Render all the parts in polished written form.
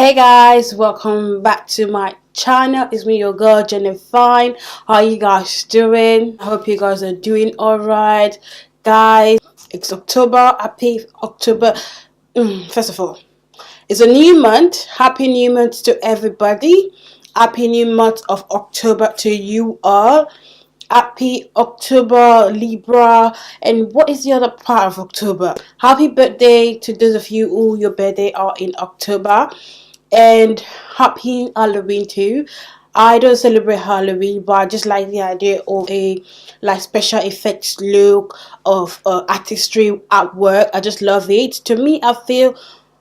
Hey guys, welcome back to my channel. It's me, your girl Fine. How are you guys doing? I hope you guys are doing alright. Guys, it's October. Happy October. First of all, it's a new month. Happy new month to everybody. Happy new month of October to you all. Happy October, Libra. And what is the other part of October? Happy birthday to those of you who your birthday are in October. And happy Halloween too. I don't celebrate Halloween, but I just like the idea of a like special effects look of artistry artwork. I just love it. To me, I feel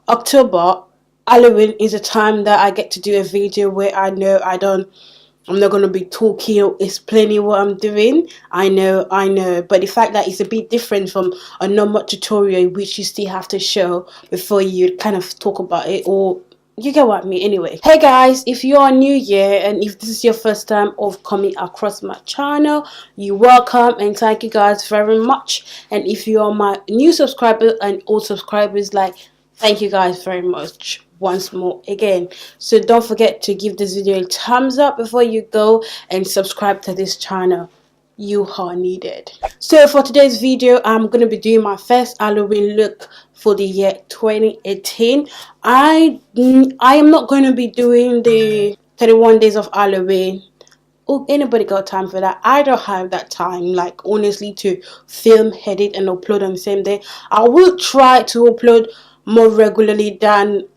October Halloween is a time that I get to do a video where I know I'm not gonna be talking or explaining what I'm doing. I know, but the fact that it's a bit different from a normal tutorial, which you still have to show before you kind of talk about it, or you get what I mean. Anyway, hey guys, if you are new here and if this is your first time of coming across my channel, you're welcome and thank you guys very much. And if you are my new subscriber and old subscribers, like, thank you guys very much once more again. So don't forget to give this video a thumbs up before you go and subscribe to this channel. You are needed. So for today's video, I'm going to be doing my first Halloween look for the year 2018. I am not going to be doing the 31 days of Halloween. Oh, anybody got time for that? I don't have that time, like, honestly, to film, edit and upload on the same day. I will try to upload more regularly than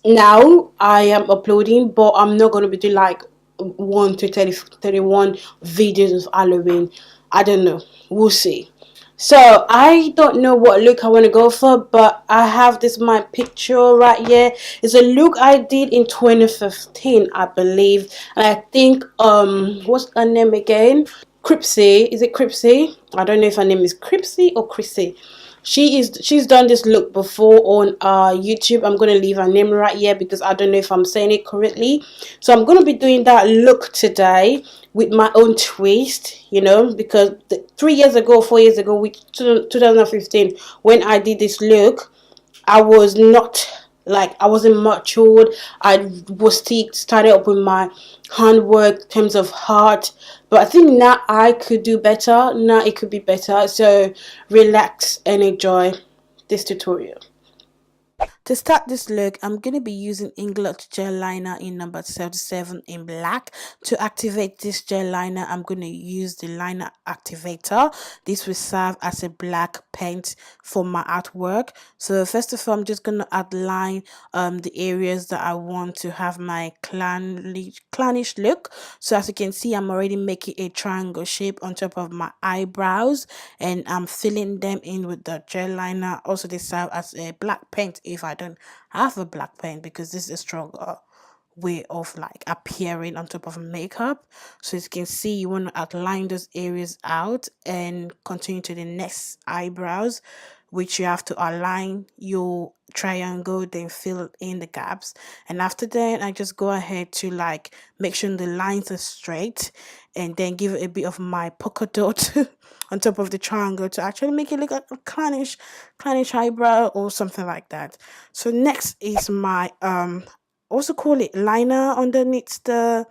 now I am uploading, but I'm not going to be doing like 1 to 31 videos of Halloween. I don't know, we'll see. So I don't know what look I want to go for, but I have this my picture right here. It's a look I did in 2015, I believe, and I think what's her name again? Cripsy. Is it Cripsy? I don't know if her name is Cripsy or Chrissy. She's done this look before on YouTube. I'm gonna leave her name right here because I don't know if I'm saying it correctly. So I'm gonna be doing that look today with my own twist, you know, because 3 years ago, 4 years ago, with 2015, when I did this look, I was not, like, I wasn't matured. I was still starting up with my handwork in terms of art, but I think now I could do better. Now it could be better. So relax and enjoy this tutorial. To start this look, I'm going to be using Inglot gel liner in number 77 in black. To activate this gel liner, I'm going to use the liner activator. This will serve as a black paint for my artwork. So first of all, I'm just going to outline the areas that I want to have my clownish look. So as you can see, I'm already making a triangle shape on top of my eyebrows, and I'm filling them in with the gel liner. Also, they serve as a black paint if I don't have a black paint, because this is a stronger way of like appearing on top of makeup. So as you can see, you want to outline those areas out and continue to the next eyebrows, which you have to align your triangle, then fill in the gaps. And after that, I just go ahead to like make sure the lines are straight, and then give it a bit of my polka dot on top of the triangle to actually make it look like a clownish eyebrow or something like that. So next is my also call it liner underneath the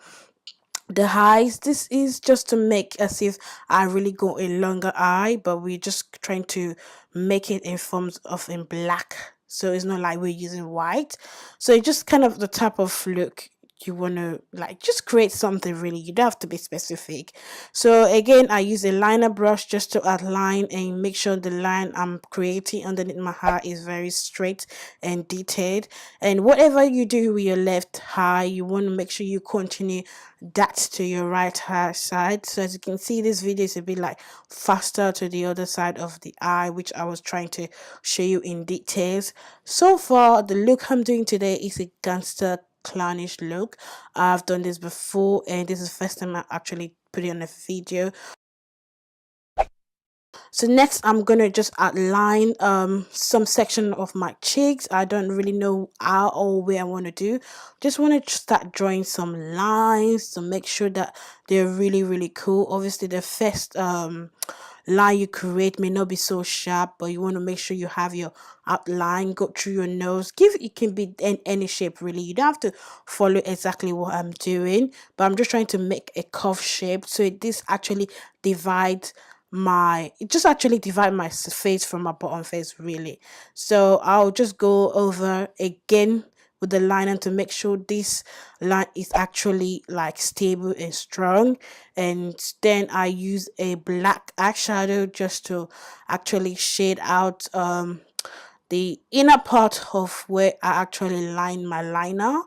eyes. This is just to make as if I really got a longer eye, but we're just trying to make it in forms of in black, so it's not like we're using white. So it's just kind of the type of look you want to like just create something. Really, you don't have to be specific. So again, I use a liner brush just to outline and make sure the line I'm creating underneath my hair is very straight and detailed. And whatever you do with your left eye, you want to make sure you continue that to your right hand side. So as you can see, this video is a bit like faster to the other side of the eye, which I was trying to show you in details. So far, the look I'm doing today is a gangster clownish look. I've done this before, and this is the first time I actually put it on a video. So next, I'm gonna just outline some section of my cheeks. I don't really know how or where I want to do. Just want to start drawing some lines to make sure that they're really cool. Obviously, the first line you create may not be so sharp, but you want to make sure you have your outline go through your nose. It can be in any shape really. You don't have to follow exactly what I'm doing, but I'm just trying to make a curve shape, so this actually divides it just actually divide my face from my bottom face really. So I'll just go over again with the liner to make sure this line is actually like stable and strong, and then I use a black eyeshadow just to actually shade out the inner part of where I actually line my liner,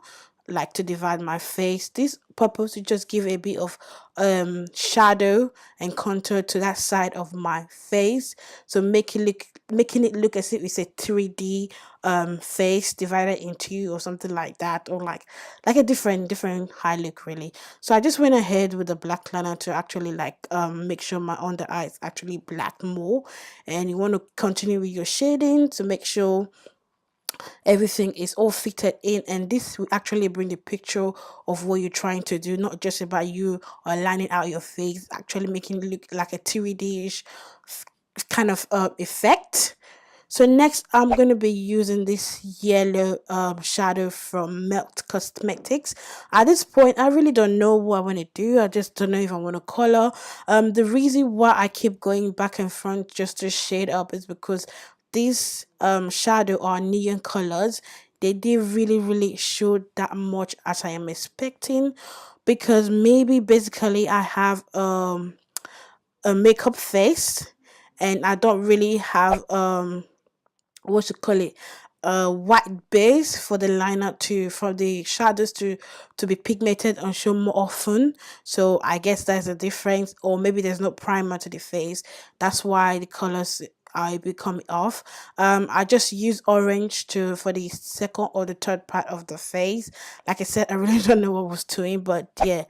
like to divide my face. This purpose to just give a bit of shadow and contour to that side of my face, so making it look as if it's a 3D face divided in two or something like that, or like a different high look really. So I just went ahead with the black liner to actually like make sure my under eye is actually black more, and you want to continue with your shading to make sure everything is all fitted in, and this will actually bring the picture of what you're trying to do, not just about you or lining out your face, actually making it look like a 3D-ish kind of effect. So next I'm going to be using this yellow shadow from Melt Cosmetics. At this point I really don't know what I want to do. I just don't know if I want to color. The reason why I keep going back and front just to shade up is because these shadow are neon colors. They didn't really show that much as I am expecting, because maybe basically I have a makeup face and I don't really have what you call it, white base for the liner for the shadows to be pigmented and show more often. So I guess that's a difference, or maybe there's no primer to the face, that's why the colors are becoming off. I just use orange for the second or the third part of the face. Like I said, I really don't know what I was doing, but yeah,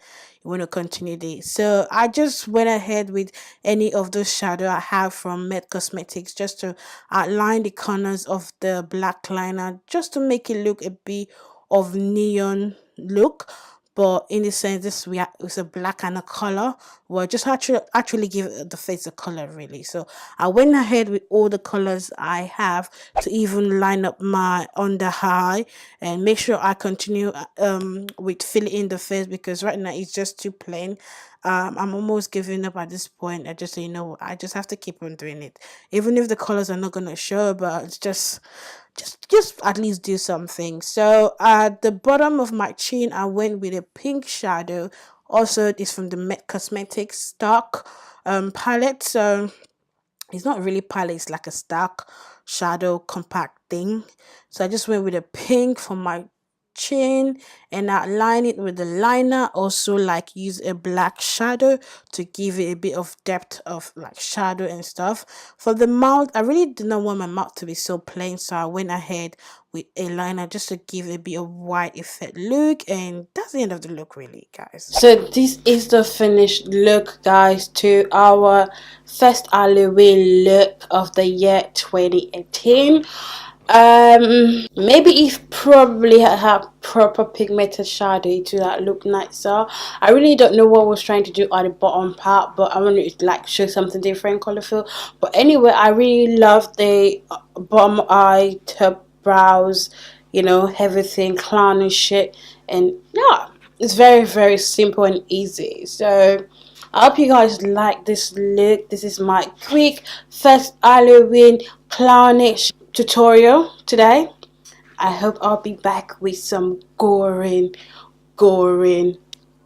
you want to continue this. So I just went ahead with any of those shadow I have from Met Cosmetics just to outline the corners of the black liner, just to make it look a bit of neon look, but in the sense this is a black and a color, well, just actually give the face a color really. So I went ahead with all the colors I have to even line up my under eye and make sure I continue with filling in the face, because right now it's just too plain. I'm almost giving up at this point. I just say, I just have to keep on doing it, even if the colors are not gonna show, but it's just at least do something. So at the bottom of my chin I went with a pink shadow. Also, it's from the Met Cosmetics stock palette. So it's not really palette, it's like a stock shadow compact thing. So I just went with a pink for my chin and outline it with the liner. Also like use a black shadow to give it a bit of depth of like shadow and stuff. For the mouth, I really did not want my mouth to be so plain, so I went ahead with a liner just to give a bit of white effect look, and that's the end of the look really, guys. So this is the finished look, guys, to our first Halloween look of the year 2018. Maybe if probably I have proper pigmented shadow to that look nicer. I really don't know what I was trying to do at the bottom part, but I wanted to like show something different, colorful. But anyway, I really love the bottom eye, top brows, everything clownish shit, and yeah, it's very simple and easy. So I hope you guys like this look. This is my quick first Halloween clownish tutorial today. I hope I'll be back with some goring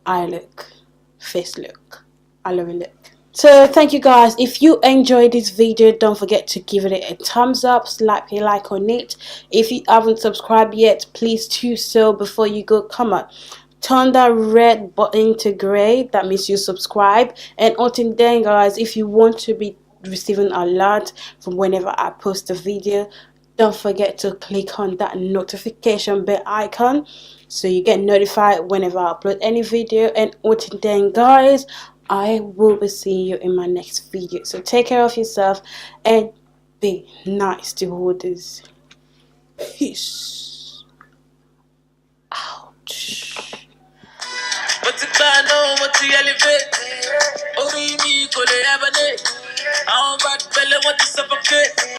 eye look, face look, Halloween look. So thank you guys. If you enjoyed this video, don't forget to give it a thumbs up, slap a like on it. If you haven't subscribed yet, please do so before you go. Come on, turn that red button to gray, that means you subscribe. And until then guys, if you want to be receiving a alert from whenever I post a video, don't forget to click on that notification bell icon so you get notified whenever I upload any video. And until then guys, I will be seeing you in my next video. So take care of yourself and be nice to others. Peace out. What's it bad belly, what is up a good?